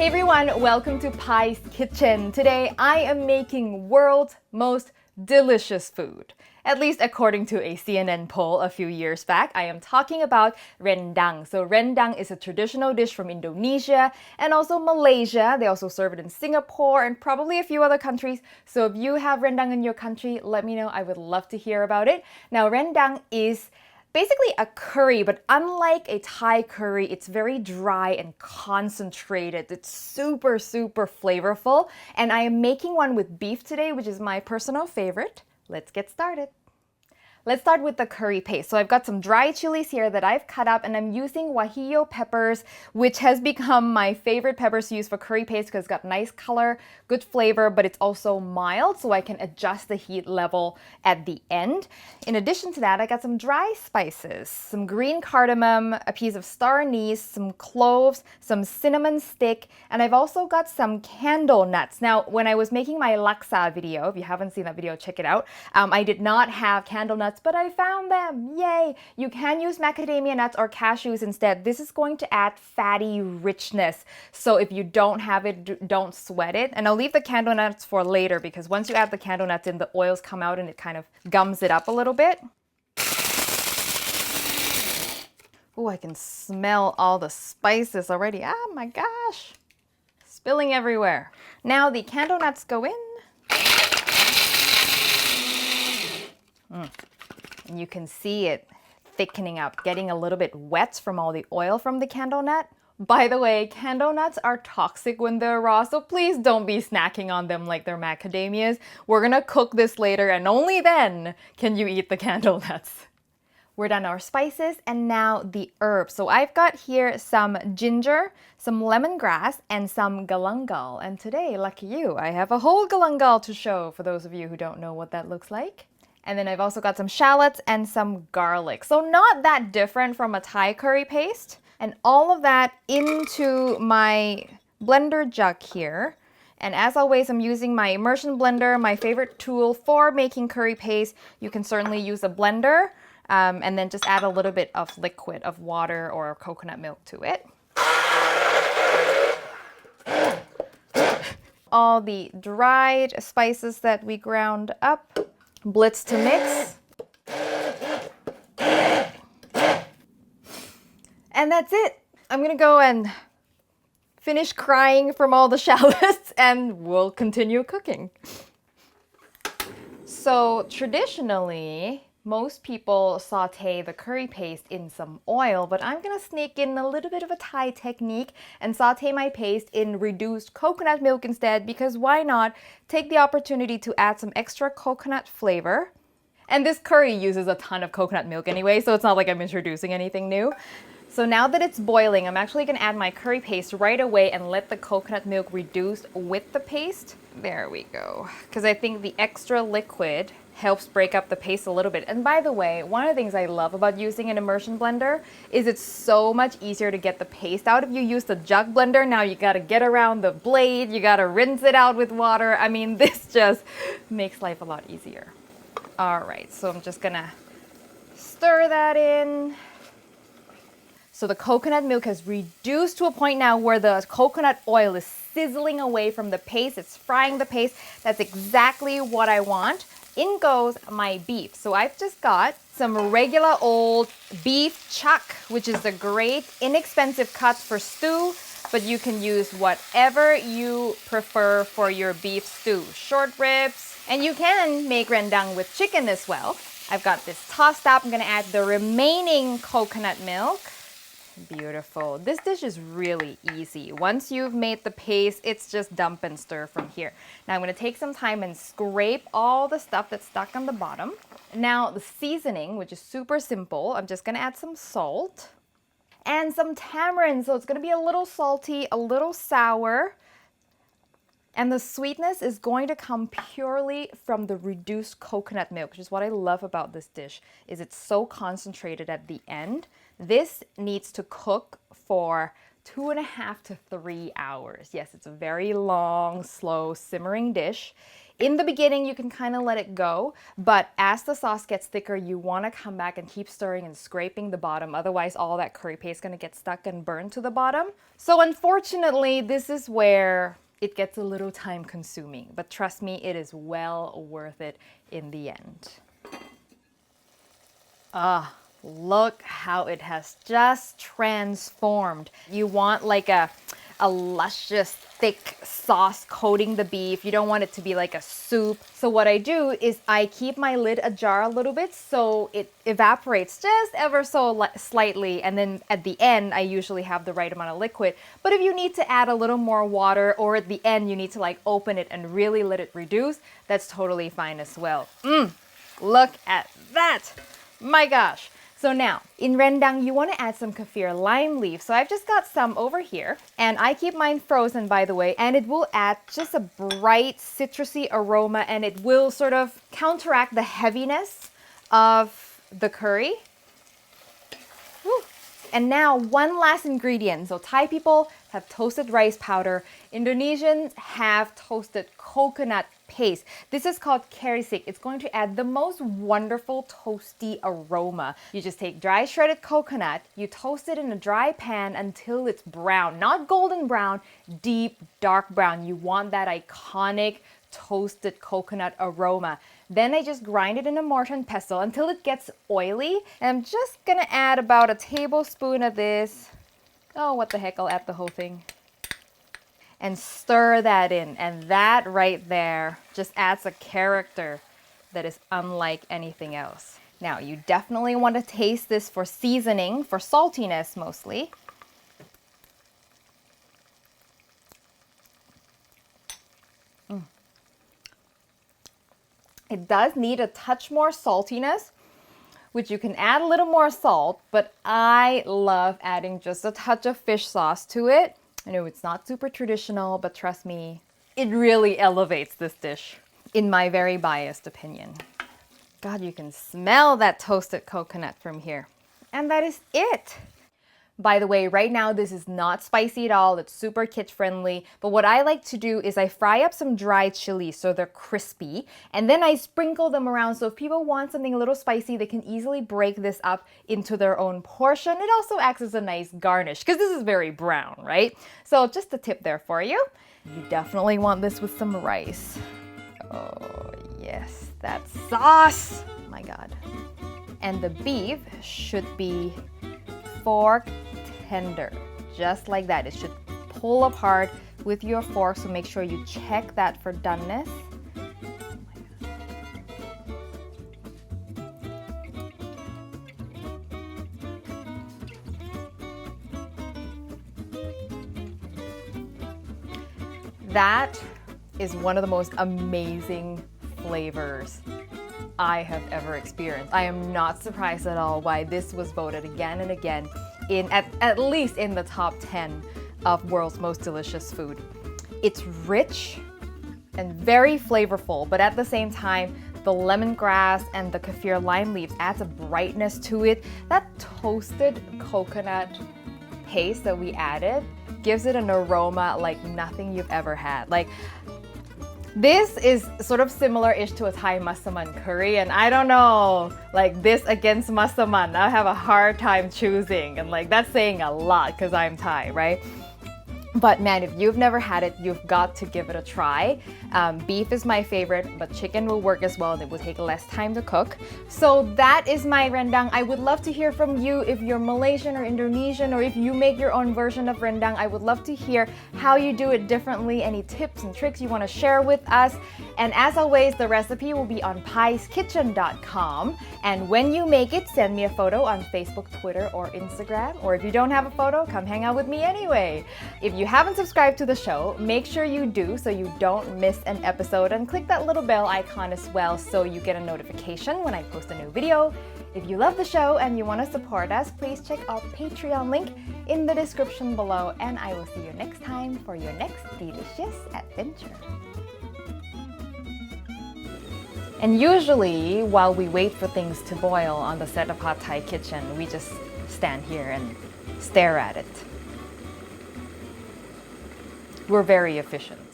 Hey everyone, welcome to Pai's Kitchen. Today I am making world's most delicious food. At least according to a CNN poll a few years back, I am talking about rendang. So rendang is a traditional dish from Indonesia and also Malaysia. They also serve it in Singapore and probably a few other countries. So if you have rendang in your country, let me know. I would love to hear about it. Now rendang is basically a curry, but unlike a Thai curry, it's very dry and concentrated. It's super, super flavorful. And I am making one with beef today, which is my personal favorite. Let's get started. Let's start with the curry paste. So I've got some dry chilies here that I've cut up and I'm using guajillo peppers, which has become my favorite peppers to use for curry paste because it's got nice color, good flavor, but it's also mild so I can adjust the heat level at the end. In addition to that, I got some dry spices, some green cardamom, a piece of star anise, some cloves, some cinnamon stick, and I've also got some candle nuts. Now, when I was making my laksa video, if you haven't seen that video, check it out. I did not have candle nuts, but I found them. Yay! You can use macadamia nuts or cashews instead. This is going to add fatty richness. So if you don't have it, don't sweat it. And I'll leave the candle nuts for later because once you add the candle nuts in, the oils come out and it kind of gums it up a little bit. Oh, I can smell all the spices already. Oh my gosh. Spilling everywhere. Now the candle nuts go in. And you can see it thickening up, getting a little bit wet from all the oil from the candle nut. By the way, candle nuts are toxic when they're raw, so please don't be snacking on them like they're macadamias. We're gonna cook this later and only then can you eat the candle nuts. We're done our spices and now the herbs. So I've got here some ginger, some lemongrass, and some galangal. And today, lucky you, I have a whole galangal to show for those of you who don't know what that looks like. And then I've also got some shallots and some garlic. So not that different from a Thai curry paste. And all of that into my blender jug here. And as always, I'm using my immersion blender, my favorite tool for making curry paste. You can certainly use a blender and then just add a little bit of liquid of water or coconut milk to it. All the dried spices that we ground up. Blitz to mix. And that's it. I'm gonna go and finish crying from all the shallots and we'll continue cooking. So traditionally, most people saute the curry paste in some oil, but I'm gonna sneak in a little bit of a Thai technique and saute my paste in reduced coconut milk instead, because why not take the opportunity to add some extra coconut flavor. And this curry uses a ton of coconut milk anyway, so it's not like I'm introducing anything new. So now that it's boiling, I'm actually gonna add my curry paste right away and let the coconut milk reduce with the paste. There we go. Because I think the extra liquid helps break up the paste a little bit. And by the way, one of the things I love about using an immersion blender is it's so much easier to get the paste out. If you use the jug blender, now you gotta get around the blade, you gotta rinse it out with water. I mean, this just makes life a lot easier. All right, so I'm just gonna stir that in. So the coconut milk has reduced to a point now where the coconut oil is sizzling away from the paste. It's frying the paste. That's exactly what I want. In goes my beef. So I've just got some regular old beef chuck, which is a great inexpensive cut for stew, but you can use whatever you prefer for your beef stew. Short ribs, and you can make rendang with chicken as well. I've got this tossed up. I'm gonna add the remaining coconut milk. Beautiful. This dish is really easy. Once you've made the paste, it's just dump and stir from here. Now I'm going to take some time and scrape all the stuff that's stuck on the bottom. Now the seasoning, which is super simple, I'm just going to add some salt and some tamarind. So it's going to be a little salty, a little sour. And the sweetness is going to come purely from the reduced coconut milk, which is what I love about this dish, is it's so concentrated at the end. This needs to cook for 2.5 to 3 hours. Yes, it's a very long, slow, simmering dish. In the beginning, you can kind of let it go, but as the sauce gets thicker, you want to come back and keep stirring and scraping the bottom. Otherwise, all that curry paste is going to get stuck and burn to the bottom. So unfortunately, this is where it gets a little time consuming, but trust me, it is well worth it in the end. Ah, look how it has just transformed. You want like a luscious, thick sauce coating the beef. You don't want it to be like a soup. So what I do is I keep my lid ajar a little bit so it evaporates just ever so slightly. And then at the end, I usually have the right amount of liquid. But if you need to add a little more water, or at the end, you need to like open it and really let it reduce, that's totally fine as well. Look at that. My gosh. So now, in rendang, you want to add some kaffir lime leaf. So I've just got some over here, and I keep mine frozen, by the way, and it will add just a bright citrusy aroma, and it will sort of counteract the heaviness of the curry. Woo. And now, one last ingredient. So Thai people have toasted rice powder. Indonesians have toasted coconut paste. This is called kerisik. It's going to add the most wonderful toasty aroma. You just take dry shredded coconut, you toast it in a dry pan until it's brown, not golden brown, deep dark brown. You want that iconic toasted coconut aroma. Then I just grind it in a mortar and pestle until it gets oily. And I'm just gonna add about a tablespoon of this. Oh, what the heck, I'll add the whole thing. And stir that in, and that right there just adds a character that is unlike anything else. Now, you definitely want to taste this for seasoning, for saltiness mostly. It does need a touch more saltiness, which you can add a little more salt, but I love adding just a touch of fish sauce to it. I know it's not super traditional, but trust me, it really elevates this dish, in my very biased opinion. God, you can smell that toasted coconut from here. And that is it. By the way, right now this is not spicy at all. It's super kid-friendly. But what I like to do is I fry up some dried chilies so they're crispy. And then I sprinkle them around. So if people want something a little spicy, they can easily break this up into their own portion. It also acts as a nice garnish because this is very brown, right? So just a tip there for you. You definitely want this with some rice. Oh, yes, that sauce. My God. And the beef should be fork tender, just like that. It should pull apart with your fork, so make sure you check that for doneness. That is one of the most amazing flavors I have ever experienced. I am not surprised at all why this was voted again and again in at least in the top 10 of world's most delicious food. It's rich and very flavorful, but at the same time, the lemongrass and the kaffir lime leaves adds a brightness to it. That toasted coconut paste that we added gives it an aroma like nothing you've ever had. Like, this is sort of similar-ish to a Thai massaman curry, and I don't know, like this against massaman, I have a hard time choosing, and like that's saying a lot because I'm Thai, right? But man, if you've never had it, you've got to give it a try. Beef is my favorite, but chicken will work as well, and it will take less time to cook. So that is my rendang. I would love to hear from you if you're Malaysian or Indonesian, or if you make your own version of rendang. I would love to hear how you do it differently, any tips and tricks you want to share with us. And as always, the recipe will be on pieskitchen.com. And when you make it, send me a photo on Facebook, Twitter, or Instagram. Or if you don't have a photo, come hang out with me anyway. If you haven't subscribed to the show, make sure you do so you don't miss an episode, and click that little bell icon as well so you get a notification when I post a new video. If you love the show and you want to support us, please check out Patreon link in the description below, and I will see you next time for your next delicious adventure. And usually, while we wait for things to boil on the set of Hot Thai Kitchen, we just stand here and stare at it. we're very efficient.